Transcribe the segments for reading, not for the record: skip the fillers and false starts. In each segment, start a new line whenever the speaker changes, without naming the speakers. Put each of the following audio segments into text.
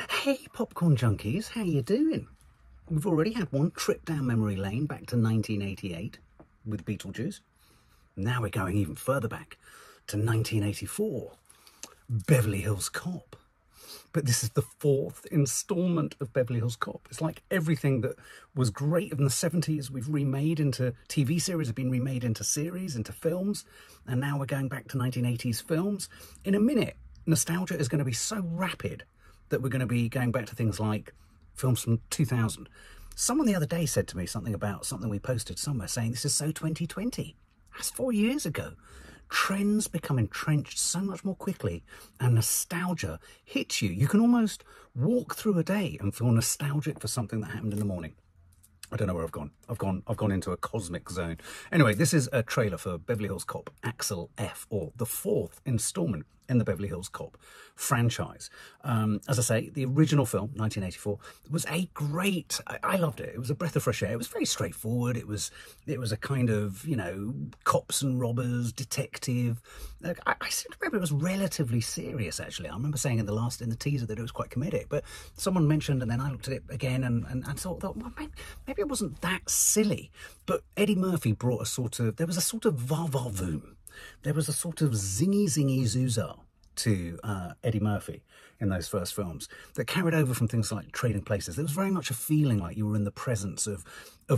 Hey popcorn junkies, how you doing? We've already had one trip down memory lane back to 1988 with Beetlejuice. Now we're going even further back to 1984, Beverly Hills Cop. But this is the fourth instalment of Beverly Hills Cop. It's like everything that was great in the 70s we've remade into TV series, have been remade into series, into films, and now we're going back to 1980s films. In a minute, nostalgia is going to be so rapid that we're going to be going back to things like films from 2000. Someone the other day said to me something about something we posted somewhere saying this is so 2020. That's 4 years ago. Trends become entrenched so much more quickly and nostalgia hits you. You can almost walk through a day and feel nostalgic for something that happened in the morning. I don't know where I've gone. I've gone into a cosmic zone. Anyway, this is a trailer for Beverly Hills Cop Axel F, or the fourth installment in the Beverly Hills Cop franchise. As I say, the original film, 1984, was a great... I loved it. It was a breath of fresh air. It was very straightforward. It was a kind of, you know, cops and robbers, detective. I seem to remember it was relatively serious, actually. I remember saying in the teaser that it was quite comedic, but someone mentioned, and then I looked at it again and thought, well, maybe it wasn't that silly. But Eddie Murphy brought there was a sort of va-va-voom. There was a sort of zingy zooza to Eddie Murphy in those first films that carried over from things like Trading Places. There was very much a feeling like you were in the presence of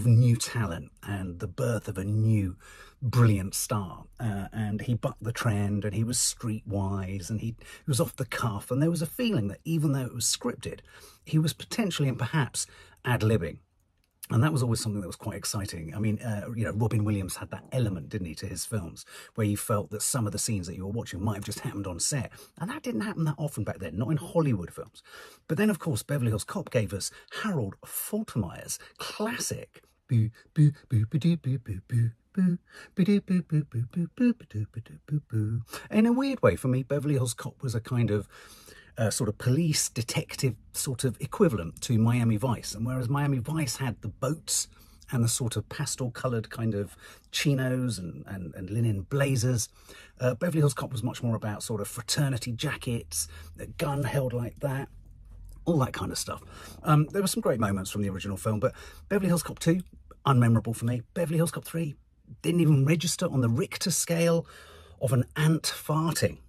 new talent and the birth of a new brilliant star. And he bucked the trend, and he was streetwise, and he was off the cuff. And there was a feeling that even though it was scripted, he was potentially and perhaps ad-libbing. And that was always something that was quite exciting. I mean, you know, Robin Williams had that element, didn't he, to his films, where you felt that some of the scenes that you were watching might have just happened on set. And that didn't happen that often back then, not in Hollywood films. But then, of course, Beverly Hills Cop gave us Harold Faltermeyer's classic in a weird way, for me, Beverly Hills Cop was a kind of sort of police detective sort of equivalent to Miami Vice. And whereas Miami Vice had the boats and the sort of pastel-coloured kind of chinos and linen blazers, Beverly Hills Cop was much more about sort of fraternity jackets, a gun held like that, all that kind of stuff. There were some great moments from the original film, but Beverly Hills Cop 2, unmemorable for me. Beverly Hills Cop 3 didn't even register on the Richter scale of an ant farting.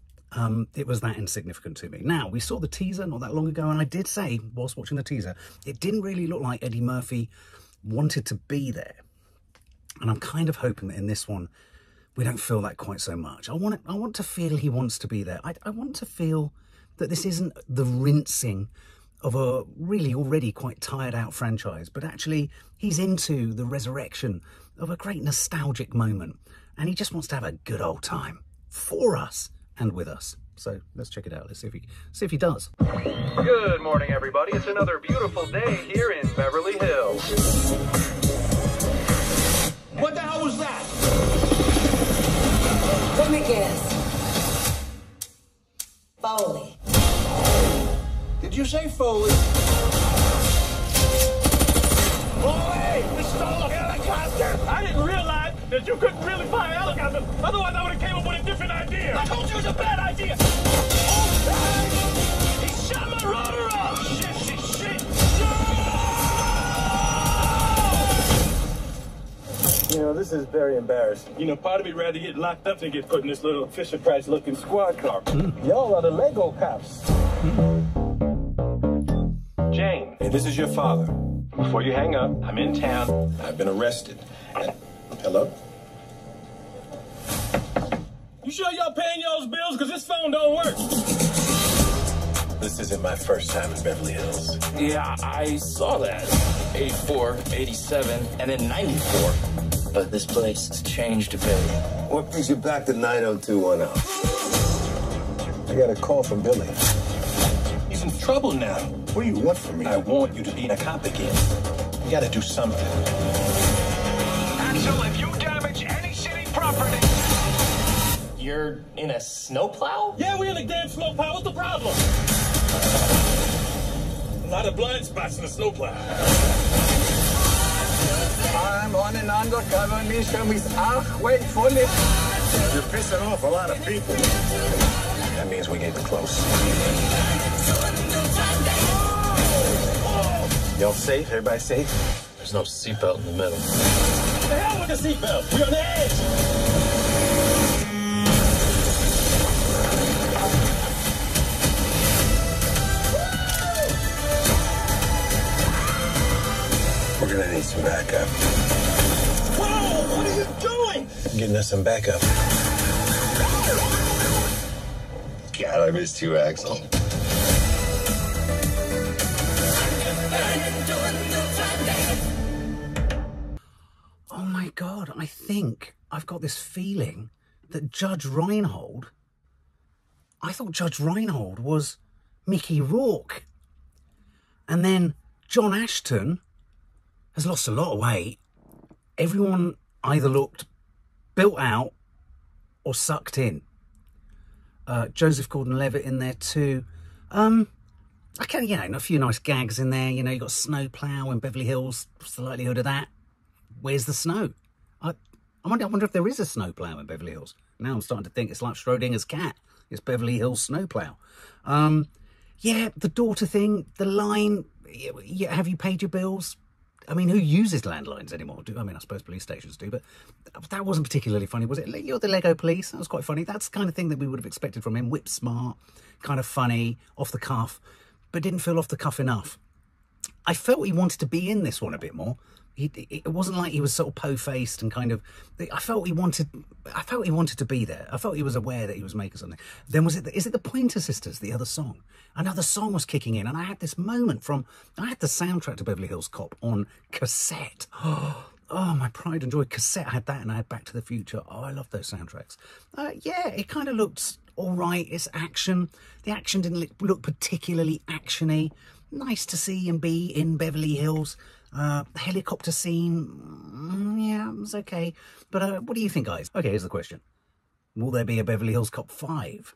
It was that insignificant to me. Now, we saw the teaser not that long ago, and I did say, whilst watching the teaser, it didn't really look like Eddie Murphy wanted to be there. And I'm kind of hoping that in this one, we don't feel that quite so much. I want to feel he wants to be there. I want to feel that this isn't the rinsing of a really already quite tired out franchise, but actually he's into the resurrection of a great nostalgic moment, and he just wants to have a good old time for us and with us. So let's check it out. Let's see if he does.
Good morning, everybody. It's another beautiful day here in Beverly Hills.
What the hell was that?
Let me guess. Foley.
Did you say Foley? Foley! We stole a helicopter!
I didn't realize that you couldn't really fly a helicopter. Otherwise, I would have came up with a different idea. I told you it was a bad idea. Oh, he shot my rotor off. Shit. No! You know, this is very embarrassing. You know, part of me rather get locked up than get put in this little Fisher-Price looking squad car. Y'all are the Lego cops.
Jane.
Hey, this is your father.
Before you hang up, I'm in town.
I've been arrested. Hello?
You sure y'all paying y'all's bills? Because this phone don't work.
This isn't my first time in Beverly Hills.
Yeah, I saw that. 84, 87, and then 94. But this place has changed a bit.
What brings you back to 90210? I got a call from Billy. He's in trouble now. What do you want from me? I want you to be a cop again. You gotta do something.
Axel, if you damage any city property...
You're in a snowplow?
Yeah, we're in a damn snowplow. What's the problem? A lot of blind spots in the snowplow.
I'm on an undercover mission with Ahway Funny.
You're pissing off a lot of people. That means we get close. Y'all safe? Everybody safe?
There's no seatbelt in the middle.
The hell with the seatbelt! We're on the edge! We're gonna need some backup. Whoa! What are you doing? Getting us some backup. God, I missed you, Axel.
Oh my God, I think I've got this feeling that Judge Reinhold, I thought Judge Reinhold was Mickey Rourke. And then John Ashton has lost a lot of weight. Everyone either looked built out or sucked in. Joseph Gordon-Levitt in there too. Okay, you know, a few nice gags in there. You know, you got snowplow in Beverly Hills. What's the likelihood of that? Where's the snow? I wonder if there is a snowplow in Beverly Hills. Now I'm starting to think it's like Schrodinger's cat. It's Beverly Hills snowplow. Yeah, the daughter thing, the line, yeah, have you paid your bills? I mean, who uses landlines anymore? I mean, I suppose police stations do, but that wasn't particularly funny, was it? You're the Lego police. That was quite funny. That's the kind of thing that we would have expected from him. Whip smart, kind of funny, off the cuff, but didn't feel off the cuff enough. I felt he wanted to be in this one a bit more. It wasn't like he was sort of po-faced and kind of. I felt he wanted to be there. I felt he was aware that he was making something. Then is it the Pointer Sisters? The other song, another song was kicking in, and I had this moment I had the soundtrack to Beverly Hills Cop on cassette. Oh, my pride and joy cassette. I had that, and I had Back to the Future. Oh, I love those soundtracks. Yeah, it kind of looked all right. It's action. The action didn't look particularly actiony. Nice to see him be in Beverly Hills. The helicopter scene, yeah, it was okay. But what do you think, guys? Okay, here's the question. Will there be a Beverly Hills Cop 5?